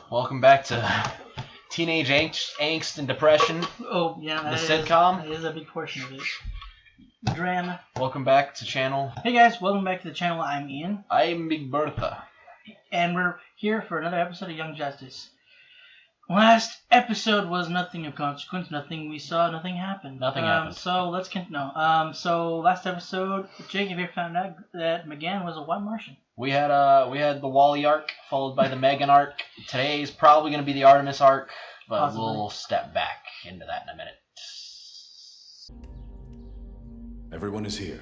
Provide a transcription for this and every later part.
Welcome back to Teenage Angst and Depression. Oh, yeah. The sitcom. That is a big portion of it. Drama. Welcome back to channel. Hey guys, welcome back to the channel. I'm Ian. I'm Big Bertha. And we're here for another episode of Young Justice. Last episode was nothing of consequence. Nothing we saw, nothing happened. Nothing happened. So let's continue. So last episode, Jake, have you found out that McGann was a white Martian? We had the Wally arc, followed by the Megan arc. Today's probably going to be the Artemis arc, but possibly. We'll step back into that in a minute. Everyone is here.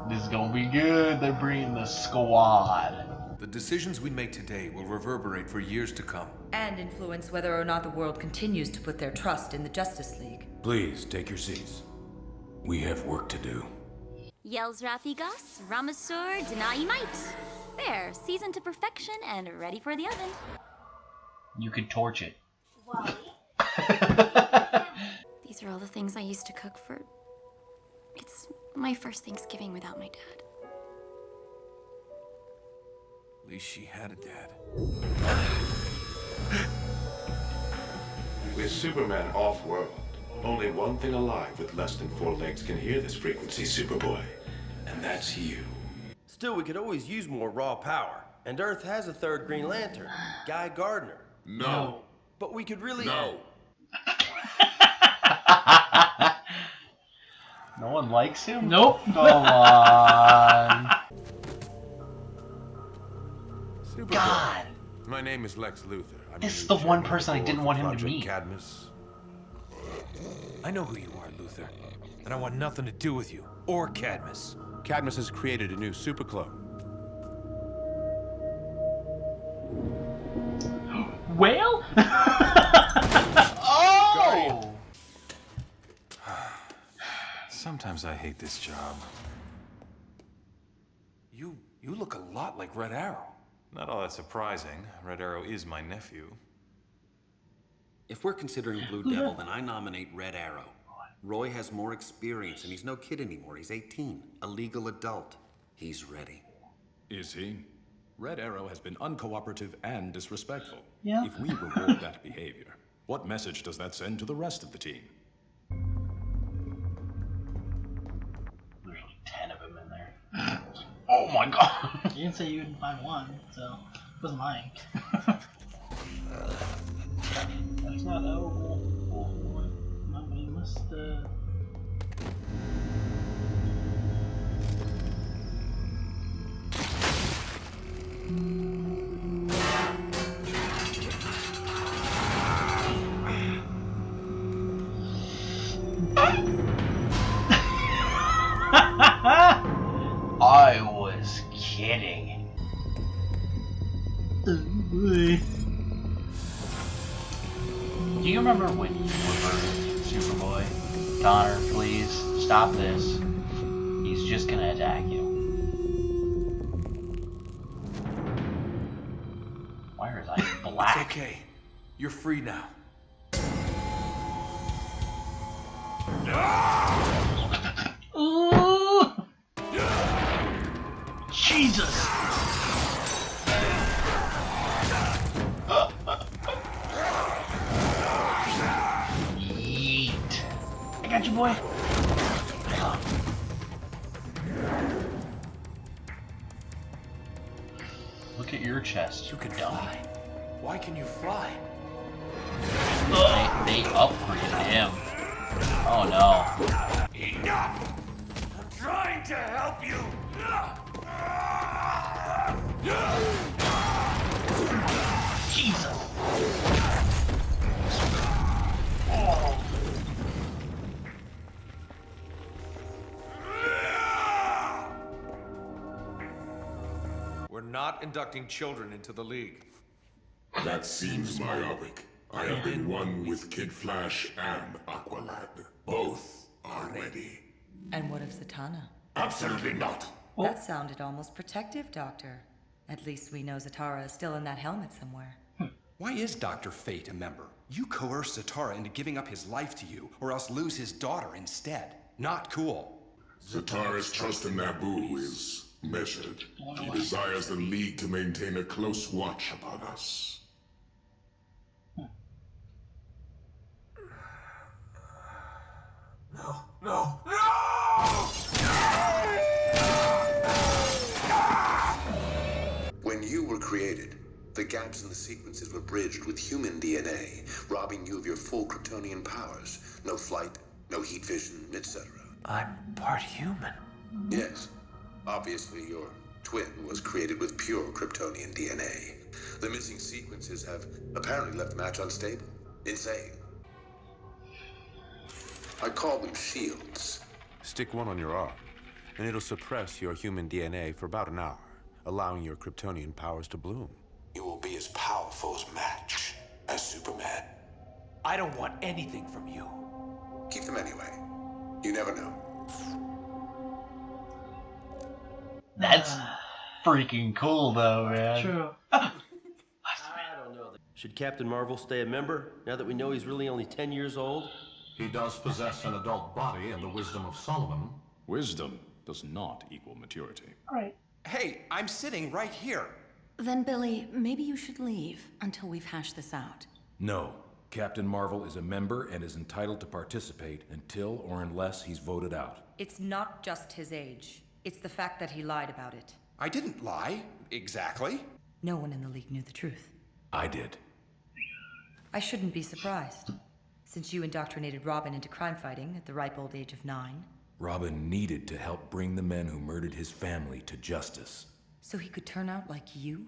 This is gonna be good. They're bringing the squad. The decisions we make today will reverberate for years to come. And influence whether or not the world continues to put their trust in the Justice League. Please, take your seats. We have work to do. Yells Rafigas, Ramasur, Denayimite. There, seasoned to perfection and ready for the oven. You could torch it. Wally? These are all the things I used to cook for... It's my first Thanksgiving without my dad. At least she had a dad. With Superman off-world, only one thing alive with less than 4 legs can hear this frequency, Superboy. And that's you. Still, we could always use more raw power. And Earth has a third Green Lantern, Guy Gardner. No. But we could really... No. No one likes him? Nope. Come on. Superboy. God. My name is Lex Luthor. I'm This is new the one chairman person of I the didn't board want for him to Project meet. Cadmus. I know who you are, Luthor. And I want nothing to do with you, or Cadmus. Cadmus has created a new superclone. Whale? Oh! Sometimes I hate this job. You look a lot like Red Arrow. Not all that surprising. Red Arrow is my nephew. If we're considering Blue Devil, then I nominate Red Arrow. Roy has more experience, and he's no kid anymore. He's 18, a legal adult. He's ready. Is he? Red Arrow has been uncooperative and disrespectful. Yeah. If we reward that behavior, what message does that send to the rest of the team? There's like 10 of them in there. Oh my god! You didn't say you would find one, so it wasn't mine. That's not edible. No, we must, I was kidding. oh boy. Do you remember when you were Superboy? Connor, please, stop this. He's just gonna attack you. Why is I black? It's okay. You're free now. Ooh! Jesus! Yeet. I got you, boy. Look at your chest. You can dummy. fly. Why can you fly? They upgraded him. Oh no. Enough! I'm trying to help you! Jesus! We're not inducting children into the League. That seems myopic. I have been one with Kid Flash and Aqualad. Both are ready. And what of Zatanna? Absolutely not. That sounded almost protective, Doctor. At least we know Zatara is still in that helmet somewhere. Why is Dr. Fate a member? You coerced Zatara into giving up his life to you, or else lose his daughter instead. Not cool. Zatara's trust in Naboo is measured. He desires the League to maintain a close watch upon us. No, no, no! When you were created, the gaps in the sequences were bridged with human DNA, robbing you of your full Kryptonian powers. No flight, no heat vision, etc. I'm part human. Yes. Obviously, your twin was created with pure Kryptonian DNA. The missing sequences have apparently left the match unstable. Insane. I call them shields. Stick one on your arm, and it'll suppress your human DNA for about an hour, allowing your Kryptonian powers to bloom. You will be as powerful as Match, as Superman. I don't want anything from you. Keep them anyway. You never know. That's freaking cool, though, man. True. I don't know. Should Captain Marvel stay a member, now that we know he's really only 10 years old? He does possess an adult body and the wisdom of Solomon. Wisdom does not equal maturity. Alright. Hey, I'm sitting right here. Then, Billy, maybe you should leave until we've hashed this out. No. Captain Marvel is a member and is entitled to participate until or unless he's voted out. It's not just his age. It's the fact that he lied about it. I didn't lie. Exactly. No one in the League knew the truth. I did. I shouldn't be surprised, since you indoctrinated Robin into crime fighting at the ripe old age of 9. Robin needed to help bring the men who murdered his family to justice. So he could turn out like you?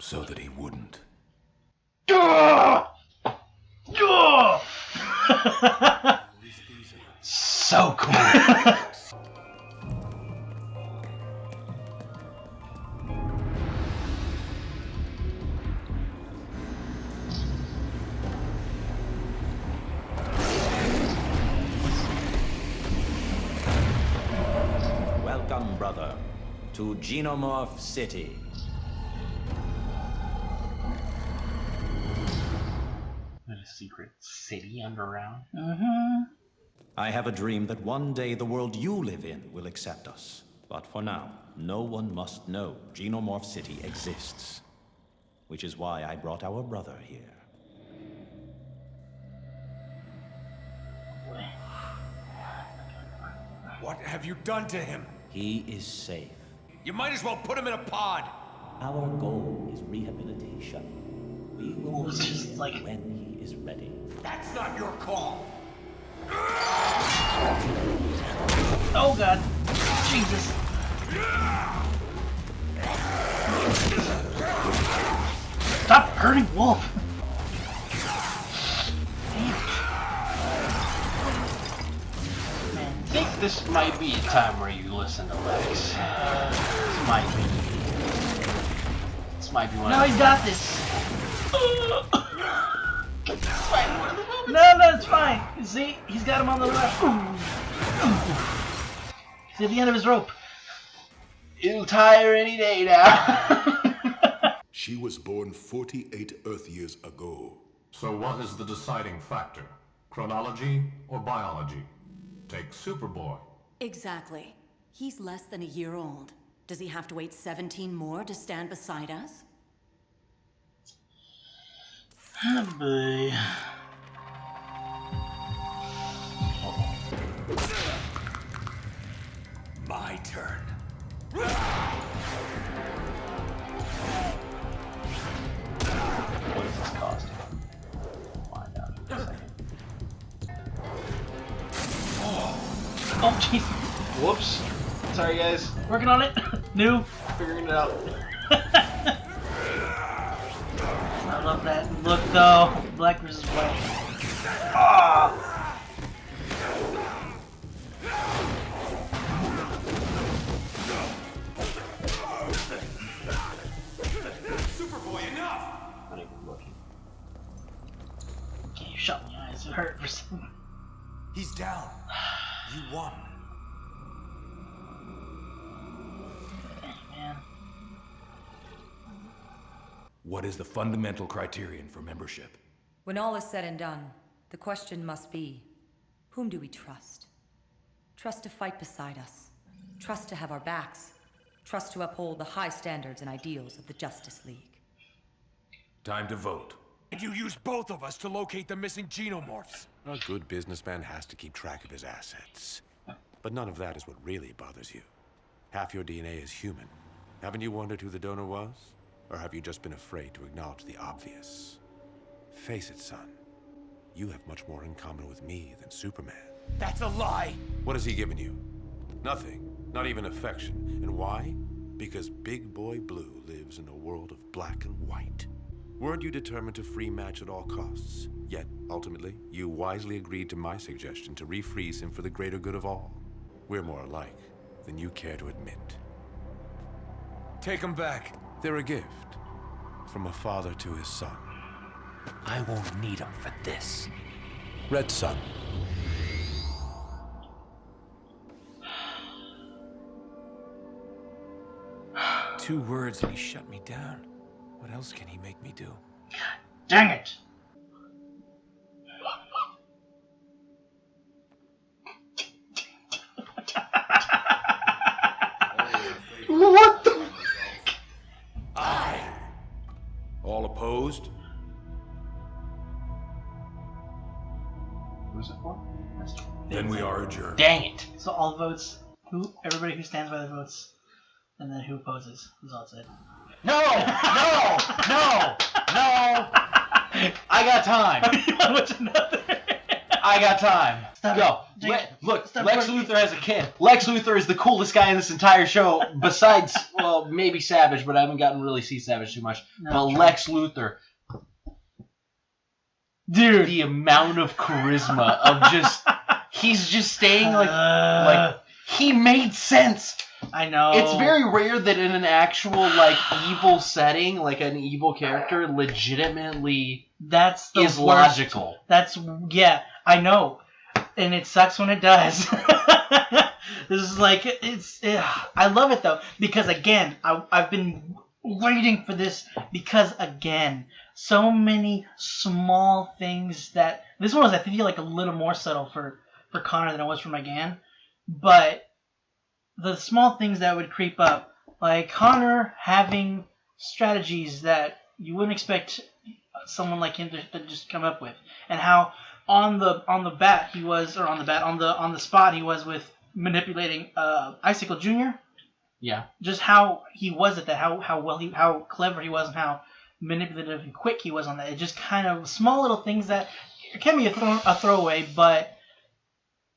So that he wouldn't. So cool. Welcome, brother, to Xenomorph City. There's a secret city underground. I have a dream that one day the world you live in will accept us. But for now, no one must know Xenomorph City exists. Which is why I brought our brother here. What have you done to him? He is safe. You might as well put him in a pod. Our goal is rehabilitation. We will release him when he is ready. That's not your call. Oh god. Jesus. Stop hurting Wolf. I think this might be a time where you listen to Lex. This might be. This might be one No, of he's got this. No, it's fine. See, he's got him on the left. He's at the end of his rope. He'll tire any day now. She was born 48 Earth years ago. So what is the deciding factor? Chronology or biology? Take Superboy. Exactly. He's less than a year old. Does he have to wait 17 more to stand beside us? Oh boy. My turn. What does this cost? Find out. Oh jeez. Whoops. Sorry, guys. Working on it. New. Figuring it out. I love that look though. Black versus white. Ah. Superboy, enough! Not even looking. Okay, you shot my eyes. It hurt for some. He's down. You won. Man. What is the fundamental criterion for membership? When all is said and done, the question must be, whom do we trust? Trust to fight beside us. Trust to have our backs. Trust to uphold the high standards and ideals of the Justice League. Time to vote. And you use both of us to locate the missing xenomorphs. A good businessman has to keep track of his assets. But none of that is what really bothers you. Half your DNA is human. Haven't you wondered who the donor was? Or have you just been afraid to acknowledge the obvious? Face it, son. You have much more in common with me than Superman. That's a lie! What has he given you? Nothing. Not even affection. And why? Because Big Boy Blue lives in a world of black and white. Weren't you determined to free Match at all costs? Yet, ultimately, you wisely agreed to my suggestion to refreeze him for the greater good of all. We're more alike than you care to admit. Take him back. They're a gift from a father to his son. I won't need him for this. Red Sun. Two words and he shut me down. What else can he make me do? Dang it! What the? Aye. All opposed? Who's it for? Then we are adjourned. Dang it! So all votes, everybody who stands by the votes, and then who opposes is all it said. No! No! No! No! I got time. I got time. Go. Look, Lex Luthor has a kid. Lex Luthor is the coolest guy in this entire show, besides, well, maybe Savage, but I haven't gotten to really see Savage too much. No, but true. Lex Luthor, dude, the amount of charisma of just, he's just staying like he made sense. I know. It's very rare that in an actual like evil setting, like an evil character, legitimately that's the is worst. logical. That's I know, and it sucks when it does. This is like I love it though because again I've been waiting for this because again so many small things that this one was I feel like a little more subtle for Connor than it was for Megan, but the small things that would creep up, like Connor having strategies that you wouldn't expect someone like him to just come up with, and how on the spot he was with manipulating Icicle Jr. Yeah. Just how he was at that, how clever he was, and how manipulative and quick he was on that. It just kind of small little things that it can be a throwaway, but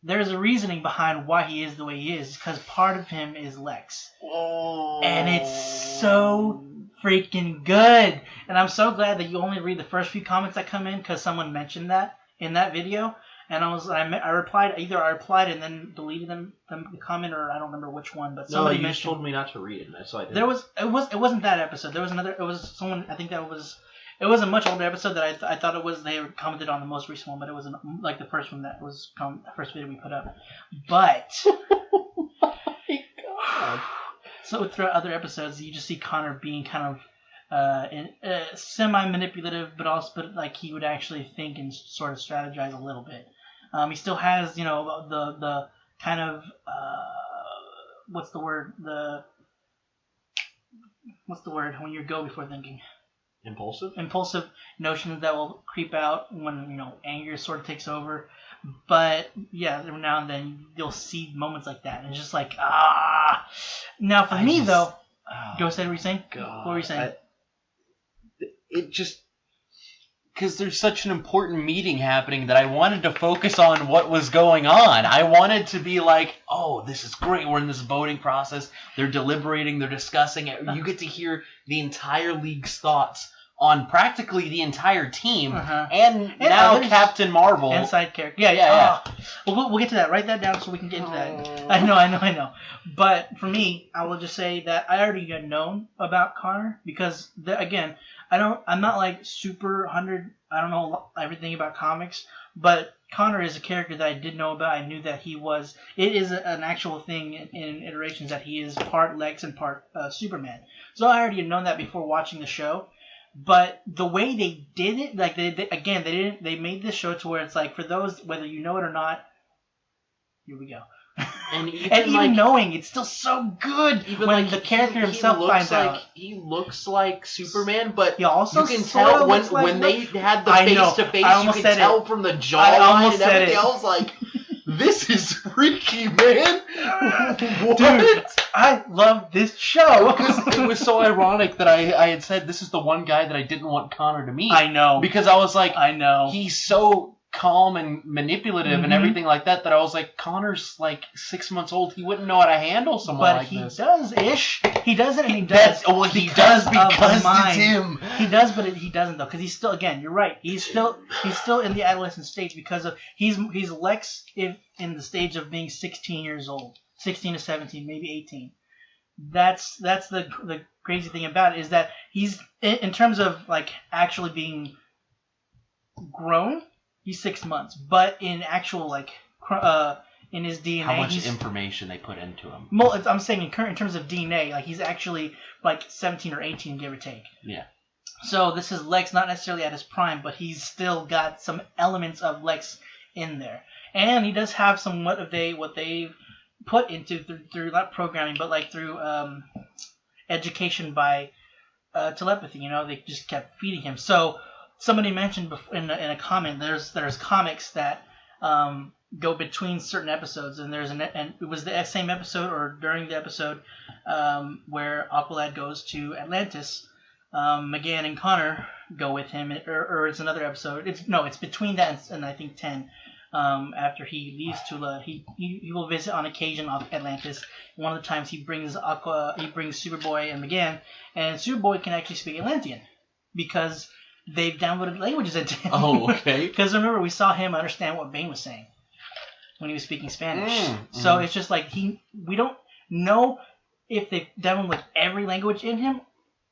there's a reasoning behind why he is the way he is, because part of him is Lex. Oh. And it's so freaking good. And I'm so glad that you only read the first few comments that come in, because someone mentioned that in that video. And I replied and then deleted them the comment, or I don't remember which one, but somebody you mentioned. just told me not to read it, so I did. It wasn't that episode. There was another. It was someone. I think that was. It was a much older episode that I thought it was. They commented on the most recent one, but it wasn't like the first one that was the first video we put up. But oh my God. So throughout other episodes, you just see Connor being kind of semi-manipulative, but like he would actually think and sort of strategize a little bit. He still has the kind of what's the word when you go before thinking. Impulsive notions that will creep out when anger sort of takes over, but yeah, every now and then you'll see moments like that, and it's just like Now for me though, go ahead. What were you saying? God, What were you saying? It just because there's such an important meeting happening that I wanted to focus on what was going on. I wanted to be like, oh, this is great. We're in this voting process. They're deliberating. They're discussing it. You get to hear the entire league's thoughts on practically the entire team, and now Captain Marvel. And side character. Yeah. We'll get to that. Write that down so we can get into that. I know. But for me, I will just say that I already had known about Connor because, again, I'm not like super 100. I don't know everything about comics, but Connor is a character that I did know about. I knew that he was. It is an actual thing in iterations that he is part Lex and part Superman. So I already had known that before watching the show. But the way they did it, like they made this show to where it's like for those whether you know it or not. Here we go. And even like, knowing it's still so good even when like the character himself looks finds like, out. He looks like Superman, but also you can sorta tell looks like when they had the I face know. to face, I you almost can said tell it. from the I jawline almost and said everything it. else. Like, this is freaky, man. What? Dude, I love this show. Because it was so ironic that I had said this is the one guy that I didn't want Connor to meet. I know. Because I was like, I know. He's so calm and manipulative and everything like that I was like, Connor's like 6 months old. He wouldn't know how to handle someone like this. But he does-ish. He does it and he does. He does because it's him. He does, but he doesn't though. Because he's still, again, you're right. He's still in the adolescent stage because of he's Lex in the stage of being 16 years old, 16 to 17, maybe 18. That's the crazy thing about it is that he's in terms of like actually being grown. He's 6 months, but in actual like in his DNA, how much information they put into him. Well, I'm saying in terms of DNA, like he's actually like 17 or 18, give or take. Yeah. So this is Lex, not necessarily at his prime, but he's still got some elements of Lex in there, and he does have some what they've put into through not programming, but like through education by telepathy. You know, they just kept feeding him. So. Somebody mentioned in a comment there's comics that go between certain episodes, and and it was the same episode or during the episode where Aqualad goes to Atlantis. McGann and Connor go with him, or it's another episode. It's between that and I think 10. After he leaves Tula, he will visit on occasion of Atlantis. One of the times he brings Superboy and McGann, and Superboy can actually speak Atlantean because they've downloaded languages into him. Oh, okay. Because remember, we saw him understand what Bane was saying when he was speaking Spanish. So it's just like we don't know if they've downloaded every language in him,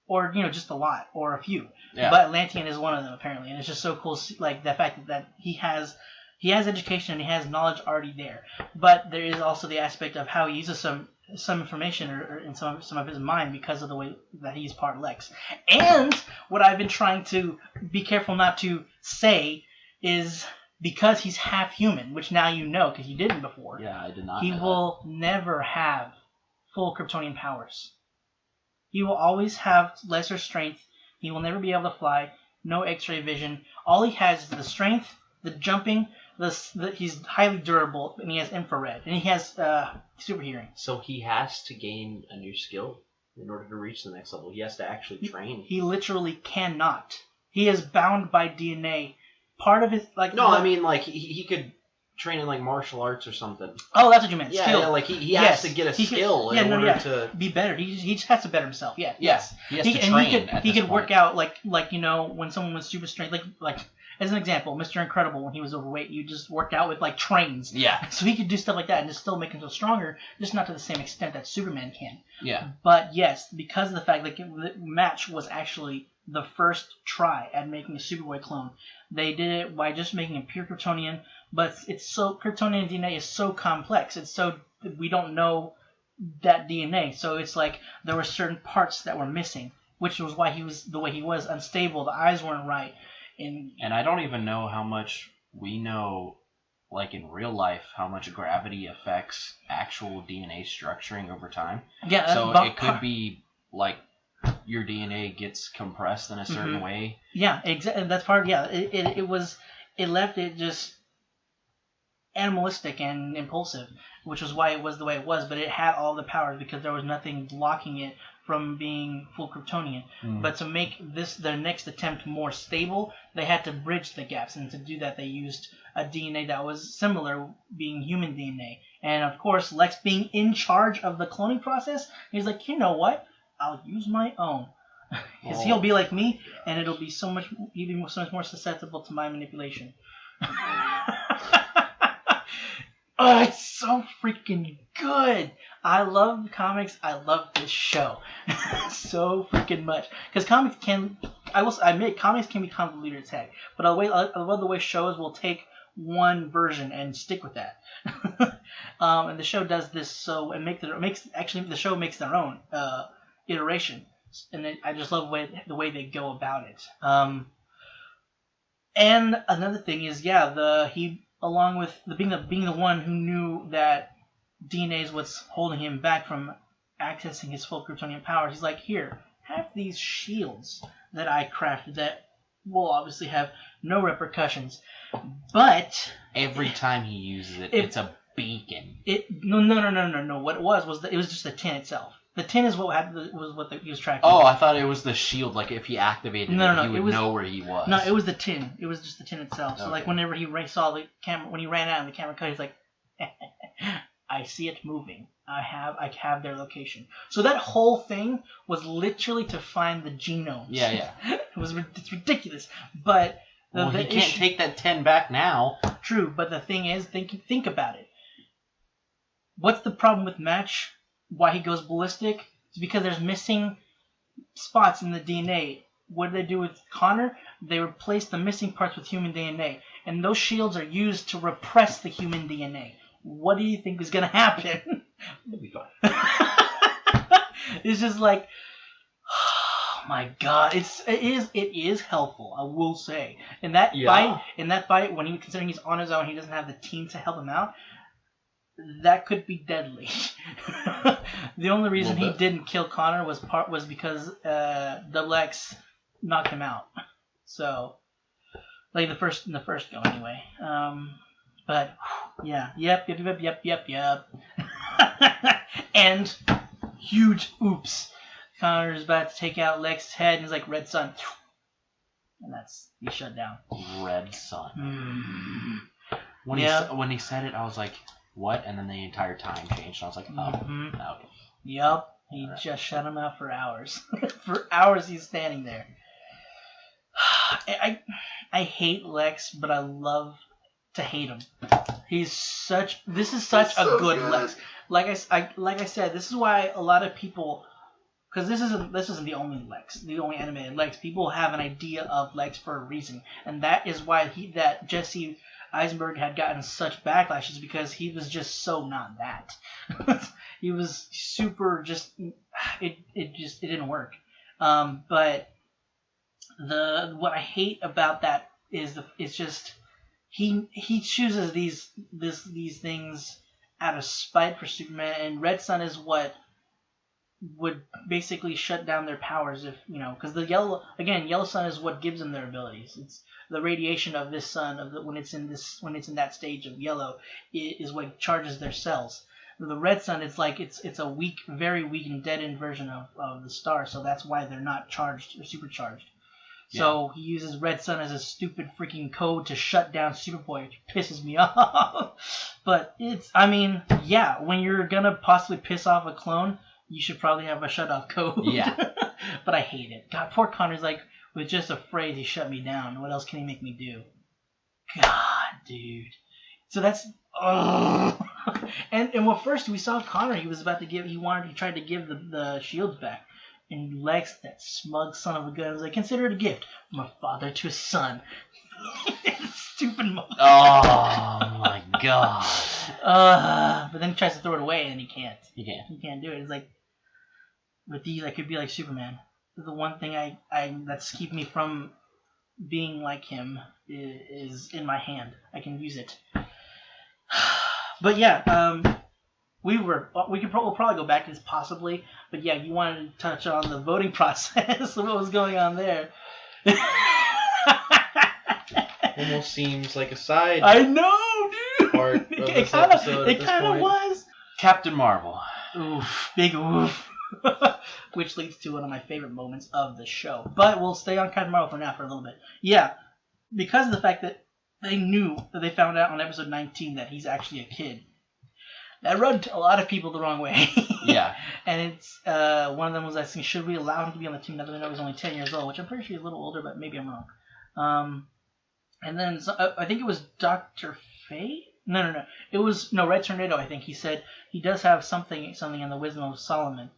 or just a lot or a few. Yeah. But Atlantean is one of them apparently, and it's just so cool, like the fact that he has education and he has knowledge already there. But there is also the aspect of how he uses some information or in some of his mind because of the way that he's part Lex. And what I've been trying to be careful not to say is because he's half human, which now you know because you didn't before. Yeah, I did not. He will never have full Kryptonian powers. He will always have lesser strength. He will never be able to fly. No X-ray vision. All he has is the strength, the jumping. He's highly durable, and he has infrared, and he has super hearing. So he has to gain a new skill in order to reach the next level. He has to actually train. He literally cannot. He is bound by DNA. Part of his I mean like he could train in like martial arts or something. Oh, that's what you meant. Yeah, skill. yeah, like he has to get a skill in order to be better. He just has to better himself. Yeah. Yes. He has to train. He could work out like when someone with super strength like. As an example, Mr. Incredible, when he was overweight, you just worked out with like trains. Yeah. So he could do stuff like that and just still make himself stronger, just not to the same extent that Superman can. Yeah. But yes, because of the fact that the match was actually the first try at making a Superboy clone, they did it by just making him pure Kryptonian. But Kryptonian DNA is so complex. It's so we don't know that DNA. So it's like there were certain parts that were missing, which was why he was the way he was, unstable. The eyes weren't right. And I don't even know how much we know, like in real life, how much gravity affects actual DNA structuring over time. Yeah. So it could be like your DNA gets compressed in a certain way. Yeah, exactly. That's part. Yeah, it left it just animalistic and impulsive, which was why it was the way it was. But it had all the powers because there was nothing blocking it from being full Kryptonian. But to make their next attempt more stable, they had to bridge the gaps, and to do that they used a DNA that was similar, being human DNA. And of course, Lex being in charge of the cloning process, he's like, you know what? I'll use my own. Because he'll be like me, and he'll be so much more susceptible to my manipulation. Oh, it's so freaking good. I love comics. I love this show so freaking much. Because comics can be convoluted as heck. But I love the way shows will take one version and stick with that. And the show does this the show makes their own iteration. and I just love the way they go about it. And another thing is, he along with being the one who knew that DNA is what's holding him back from accessing his full Kryptonian powers. He's like, here, have these shields that I crafted that will obviously have no repercussions, but every time he uses it, it's a beacon. No. What it was it was just the tin itself. The tin is what he was tracking. Oh, I thought it was the shield. Like if he activated it, he would know where he was. No, it was the tin. It was just the tin itself. Okay. So like whenever he saw the camera, when he ran out and the camera cut, he's like, I see it moving. I have their location. So that whole thing was literally to find the genomes. Yeah. It's ridiculous, but he can't take that 10 back now. True, but the thing is, think about it. What's the problem with Match? Why he goes ballistic? It's because there's missing spots in the DNA. What did they do with Connor? They replaced the missing parts with human DNA, and those shields are used to repress the human DNA. What do you think is gonna happen? It'll be fine. It's just like, oh my god, it is helpful. I will say, in that fight, when considering he's on his own, he doesn't have the team to help him out. That could be deadly. The only reason he didn't kill Connor was because Double X knocked him out. So, like in the first go anyway. But yeah, yep. And huge oops. Connor's about to take out Lex's head, and he's like, Red Sun. And he's shut down. Red Sun. When he said it, I was like, what? And then the entire time changed. And I was like, oh, okay. Yep. He just shut him out for hours. For hours he's standing there. I hate Lex, but I love to hate him. This is such a good Lex. Like I said, this is why a lot of people, because this isn't the only Lex, the only animated Lex. People have an idea of Lex for a reason, and that is why that Jesse Eisenberg had gotten such backlashes, because he was just so not that. He was super it didn't work. But what I hate about that is it's just he chooses these things out of spite for Superman, and Red Sun is what would basically shut down their powers if because the yellow sun is what gives them their abilities. It's the radiation of this sun when it's in that stage of yellow is what charges their cells. The red sun, it's like it's a weak, very weak and deadened version of the star, so that's why they're not charged or supercharged. Yeah. So he uses red sun as a stupid freaking code to shut down Superboy, which pisses me off. But when you're gonna possibly piss off a clone, you should probably have a shut off code. Yeah. But I hate it. God, poor Connor's like, with just a phrase, he shut me down. What else can he make me do? God, dude. So that's and when first we saw Connor, he tried to give the shields back. And Lex, that smug son of a gun, was like, consider it a gift from a father to a son. Stupid mother. Oh my god. But then he tries to throw it away and he can't. He can't do it. It's like, with these, I could be like Superman. The one thing I that's keeping me from being like him is in my hand. I can use it. But yeah, we'll probably go back to this possibly. But yeah, you wanted to touch on the voting process. What was going on there? Almost seems like a side. I know, dude. Part of this episode. It kind of was. Captain Marvel. Oof, big oof. Which leads to one of my favorite moments of the show. But we'll stay on Captain Marvel for now for a little bit. Yeah, because of the fact that they found out on episode 19 that he's actually a kid. That rubbed a lot of people the wrong way. Yeah. And it's one of them was asking, should we allow him to be on the team now that we know he's only 10 years old, which I'm pretty sure he's a little older, but maybe I'm wrong. And then I think it was Dr. Fate? No. It was Red Tornado. I think he said he does have something in the wisdom of Solomon.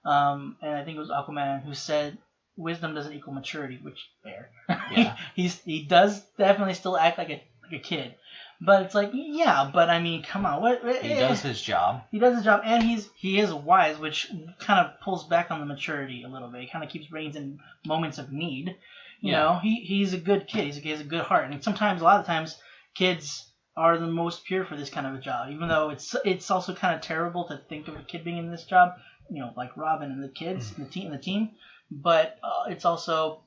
And I think it was Aquaman who said wisdom doesn't equal maturity, which fair. Yeah. he does definitely still act like a kid, But it's like, yeah, but I mean, come on, what? He does his job. He does his job, and he is wise, which kind of pulls back on the maturity a little bit. He kind of keeps reins in moments of need. You know, he's a good kid. He has a good heart, and sometimes, a lot of times, kids are the most pure for this kind of a job. Even though it's also kind of terrible to think of a kid being in this job, you know, like Robin and the kids and the team. But it's also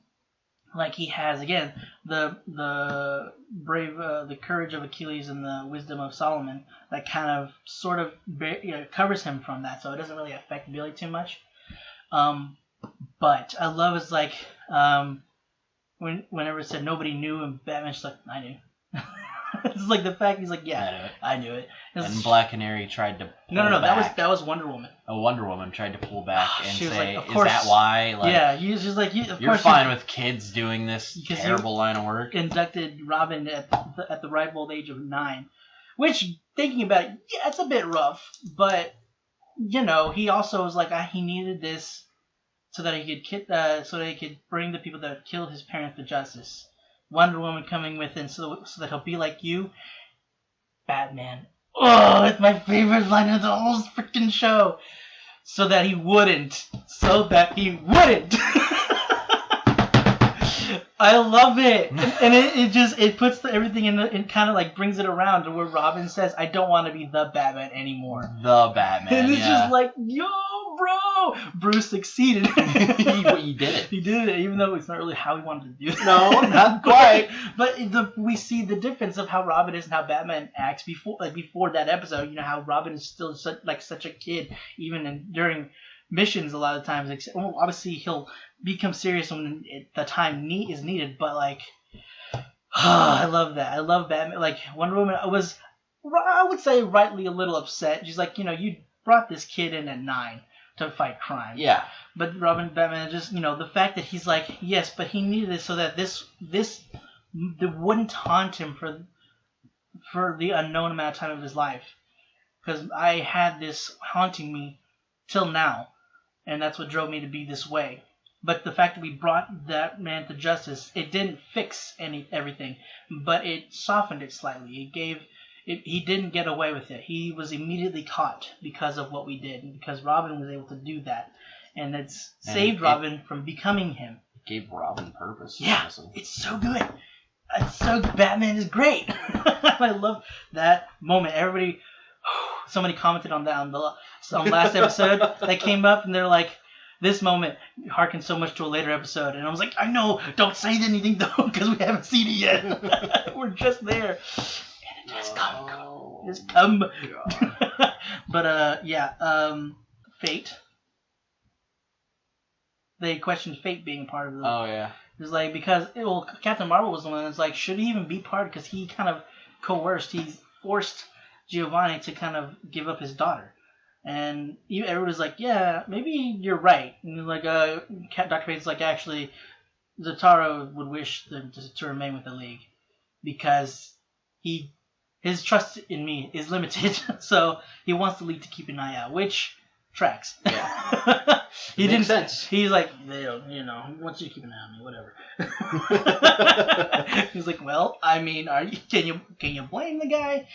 like he has again the brave, the courage of Achilles and the wisdom of Solomon that kind of sort of covers him from that, so it doesn't really affect Billy too much. But I love is like whenever it said nobody knew and Batman's like, I knew. It's like the fact he's like, yeah, I knew it. And Black Canary tried to pull back. that was Wonder Woman. Wonder Woman tried to pull back and say, like, is that why? Like, yeah, he's just like, you're fine with kids doing this terrible line of work. Inducted Robin at the ripe old age of 9, which, thinking about it, yeah, it's a bit rough. But you know, he also was like, he needed this so that he could bring the people that killed his parents to justice. Wonder Woman coming with him so that he'll be like you. Batman. Oh, it's my favorite line of the whole freaking show. So that he wouldn't. I love it. And it puts everything in it kind of like brings it around to where Robin says, I don't want to be the Batman anymore. The Batman, and it's just like, yo, bro. Bruce succeeded. He did it. He did it, even though it's not really how he wanted to do it. No, not quite. But we see the difference of how Robin is and how Batman acts before that episode. You know, how Robin is still such a kid, even during missions a lot of times. Obviously, he'll become serious when the time is needed, but like, I love that. I love Batman. Like, Wonder Woman was, I would say, rightly a little upset. She's like, you know, you brought this kid in at 9 to fight crime. Yeah. But Batman just, you know, the fact that he's like, yes, but he needed it so that this wouldn't haunt him for the unknown amount of time of his life. Because I had this haunting me till now, and that's what drove me to be this way. But the fact that we brought that man to justice, it didn't fix everything, but it softened it slightly. He didn't get away with it. He was immediately caught because of what we did, and because Robin was able to do that, and saved Robin from becoming him. It gave Robin purpose. Yeah, it's so good. Batman is great. I love that moment. Somebody commented on that on last episode that came up, and they're like, this moment harkens so much to a later episode. And I was like, I know, don't say anything though, because we haven't seen it yet. We're just there. And it has come. It's come. But, Fate. They questioned Fate being part of the... Oh, yeah. It's like, because, Captain Marvel was the one that's like, should he even be part? Because he kind of he forced Giovanni to kind of give up his daughter. And everybody's like, yeah, maybe you're right. And like, Dr. Fate's like, actually, Zatara would wish them to remain with the League because his trust in me is limited. So he wants the League to keep an eye out, which tracks. Yeah. Makes sense. He's like, he wants you to keep an eye on me, whatever. He's like, well, I mean, can you blame the guy?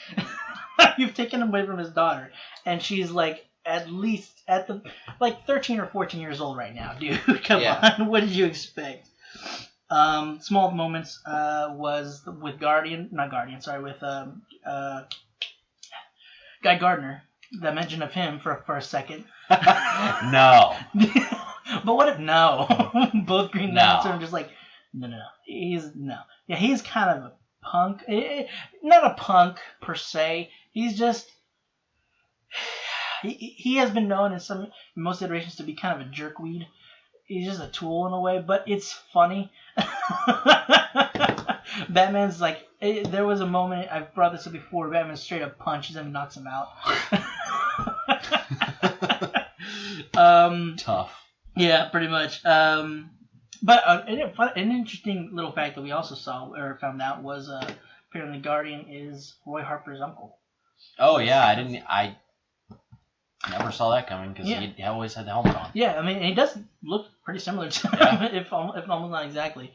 You've taken him away from his daughter, and she's like at least 13 or 14 years old right now, dude. Come on, what did you expect? Small moments was with with Guy Gardner. The mention of him for a second. No. But what if no? Both Green Lanterns are just like, no. He's kind of a punk. Not a punk per se. He's just he has been known in most iterations to be kind of a jerkweed. He's just a tool in a way, but it's funny. Batman's like, there was a moment, I've brought this up before, Batman straight up punches him and knocks him out. Tough. Yeah, pretty much. But an interesting little fact that we also saw or found out was apparently Guardian is Roy Harper's uncle. Oh yeah, I never saw that coming because he always had the helmet on. Yeah, I mean, he does look pretty similar to him, if almost not exactly.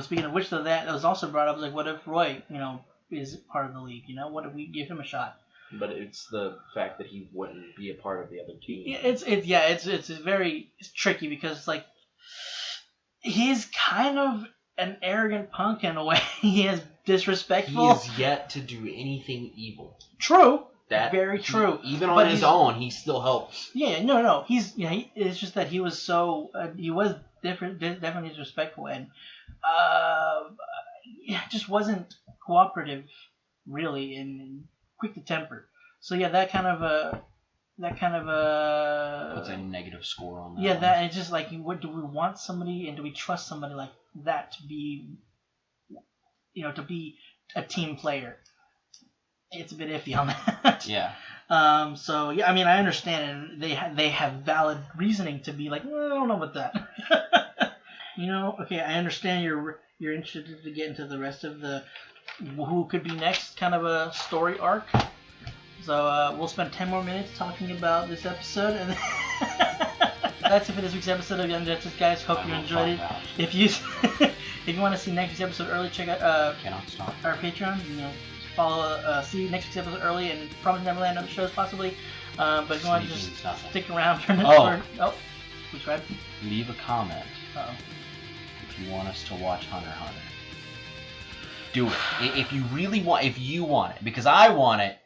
Speaking of which, though, that was also brought up, like, what if Roy, is part of the league. You know, what if we give him a shot? But it's the fact that he wouldn't be a part of the other team. It's very tricky because it's like he's kind of an arrogant punk in a way. He is disrespectful. He has yet to do anything evil. True. That very true. Even on his own, he still helps. Yeah, no. It's just that he was so he was definitely disrespectful and just wasn't cooperative, really, and quick to temper. So yeah, that kind of puts a negative score on that. Yeah, that it's just like, what do we want somebody and do we trust somebody like that to be, to be a team player? It's a bit iffy on that. Yeah. So yeah, I mean, I understand, and they have valid reasoning to be like, I don't know about that. Okay, I understand you're interested to get into the rest of the who could be next kind of a story arc. So we'll spend 10 more minutes talking about this episode, and that's it for this week's episode of Young Justice, guys. Hope you enjoyed it. If you want to see next week's episode early, check out our Patreon. Follow, see next week's episode early, and Promised Neverland, other shows possibly. But if you want to just stick around for which one? Leave a comment. Uh-oh. If you want us to watch Hunter x Hunter. Do it. If you really want, if you want it, because I want it.